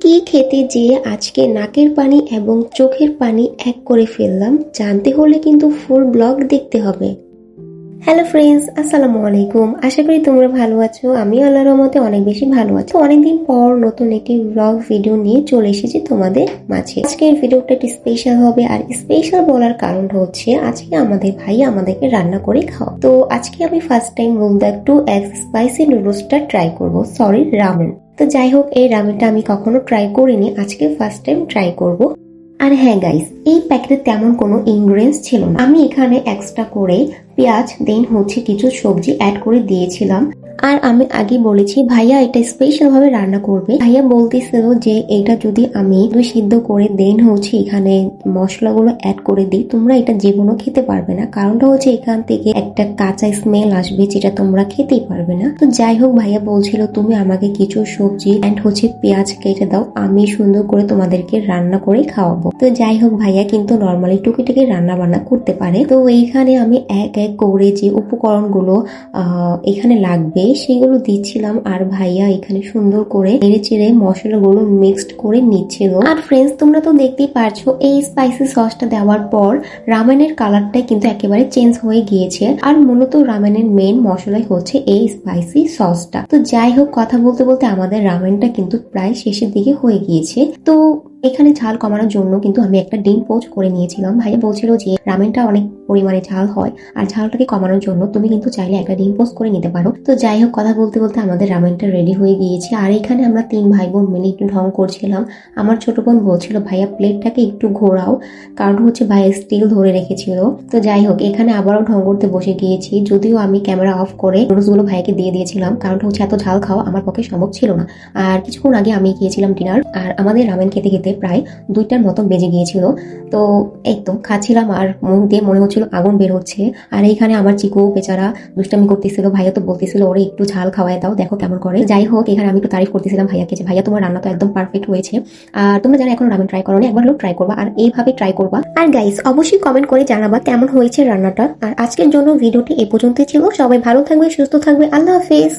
কি খেতে যেয়ে আজকে নাকের পানি এবং চোখের পানি এক করে ফেললাম, জানতে হলে কিন্তু ফুল ব্লগ দেখতে হবে। হ্যালো ফ্রেন্ডস, আসসালামু আলাইকুম। আশা করি তোমরা ভালো আছো। আমি আল্লাহর রহমতে অনেক বেশি ভালো আছি। অনেকদিন পর নতুন একটি ব্লগ ভিডিও নিয়ে চলে এসেছি তোমাদের মাঝে। আজকের ভিডিওটা একটি স্পেশাল হবে, আর স্পেশাল বলার কারণ হচ্ছে আজকে আমাদের ভাই আমাদেরকে রান্না করে খাওয়া। তো আজকে আমি first time Bulda two egg spicy নুডলসটা ট্রাই করব, সরি রামেন। তো যাই হোক, এই রামেনটা আমি কখনো ট্রাই করিনি, আজকে ফার্স্ট টাইম ট্রাই করব। আর হ্যাঁ গাইস, এই প্যাকেটে তেমন কোনো ইনগ্রেডিয়েন্টস ছিল না। আমি এখানে এক্সট্রা করে পেঁয়াজ দেন কিছু সবজি অ্যাড করে দিয়েছিলাম। আর আমি আগে বলেছি ভাইয়া এটা স্পেশাল ভাবে রান্না করবে। ভাইয়া বলতেছিল যে এটা যদি আমি সিদ্ধ করে দেন এখানে মশলাগুলো অ্যাড করে দিই, তোমরা এটা জীবনও খেতে পারবে না। কারণটা হচ্ছে এখান থেকে একটা কাঁচা স্মেল আসবে, যেটা তোমরা খেতেই পারবে না। তো যাই হোক, ভাইয়া বলছিল তুমি আমাকে কিছু সবজি অ্যান্ড পেঁয়াজ কেটে দাও, আমি সুন্দর করে তোমাদেরকে রান্না করে খাওয়াবো। তো যাই হোক, ভাইয়া কিন্তু নর্মালি টুকিটাকি রান্না বান্না করতে পারে। তো এইখানে আমি এক এক করে যে উপকরণগুলো এখানে লাগবে সেগুলো দিচ্ছিলাম, আর ভাইয়া এখানে সুন্দর করে নেড়ে চেড়ে মশলাগুলো মিক্সড করে নিচ্ছিল। আর ফ্রেন্ডস, তোমরা তো দেখতেই পারছো এই স্পাইসি সসটা দেওয়ার পর রামেনের কালারটাই কিন্তু একেবারে চেঞ্জ হয়ে গিয়েছে। আর মূলত রামেনের মেন মশলাই হচ্ছে এই স্পাইসি সসটা। তো যাই হোক, কথা বলতে বলতে আমাদের রামেনটা কিন্তু প্রায় শেষের দিকে হয়ে গিয়েছে। তো এখানে ঝাল কমানোর জন্য কিন্তু আমি একটা ডিম পোচ করে নিয়েছিলাম। ভাইয়া বলছিল যে রামেনটা অনেক পরিমাণে ঝাল হয়, আর ঝালটাকে কমানোর জন্য তুমি কিন্তু চাইলে একটা ডিম পোচ করে নিতে পারো। তো যাই হোক, কথা বলতে বলতে আমাদের রামেনটা রেডি হয়ে গিয়েছে। আর এখানে আমরা 3 ভাই বোন মিলে একটু ঢং করছিলাম। আমার ছোট বোন বলছিল ভাইয়া প্লেটটাকে একটু ঘোরাও, কারণ হচ্ছে ভাইয়া স্টিল ধরে রেখেছিল। তো যাই হোক, এখানে আবারও ঢং করতে বসে গিয়েছি, যদিও আমি ক্যামেরা অফ করে নুডলসগুলো ভাইয়াকে দিয়ে দিয়েছিলাম, কারণটা হচ্ছে এত ঝাল খাওয়া আমার পক্ষে সম্ভব ছিল না। আর কিছুক্ষণ আগে আমি গিয়েছিলাম ডিনার, আর আমাদের রামেন খেতে খেতে প্রায় 2টার মতো বেজে গিয়েছিল। তো এই তো খাচ্ছিলাম, আর মুখ দিয়ে মনে হচ্ছিল আগুন বের হচ্ছে। আর এইখানে আমার চিকু বেচারা দুষ্টামি করতেছিল। ভাইয়া তো বলতেছিল ওরে একটু ঝাল খাওয়াই দাও, দেখো কেমন করে। যাই হোক, এখানে আমি একটু তারিফ করতেছিলাম ভাইয়াকে যে ভাইয়া তোমার রান্না তো একদম পারফেক্ট হয়েছে। আর তোমরা যারা এখন রামেন ট্রাই করোনি, একবার লোক ট্রাই করবা, আর এইভাবে ট্রাই করবা। আর গাইস, অবশ্যই কমেন্ট করে জানাবা কেমন হয়েছে রান্নাটা। আর আজকের জন্য ভিডিওটি এ পর্যন্তই ছিল। সবাই ভালো থাকবে, সুস্থ থাকবে। আল্লাহ হাফেজ।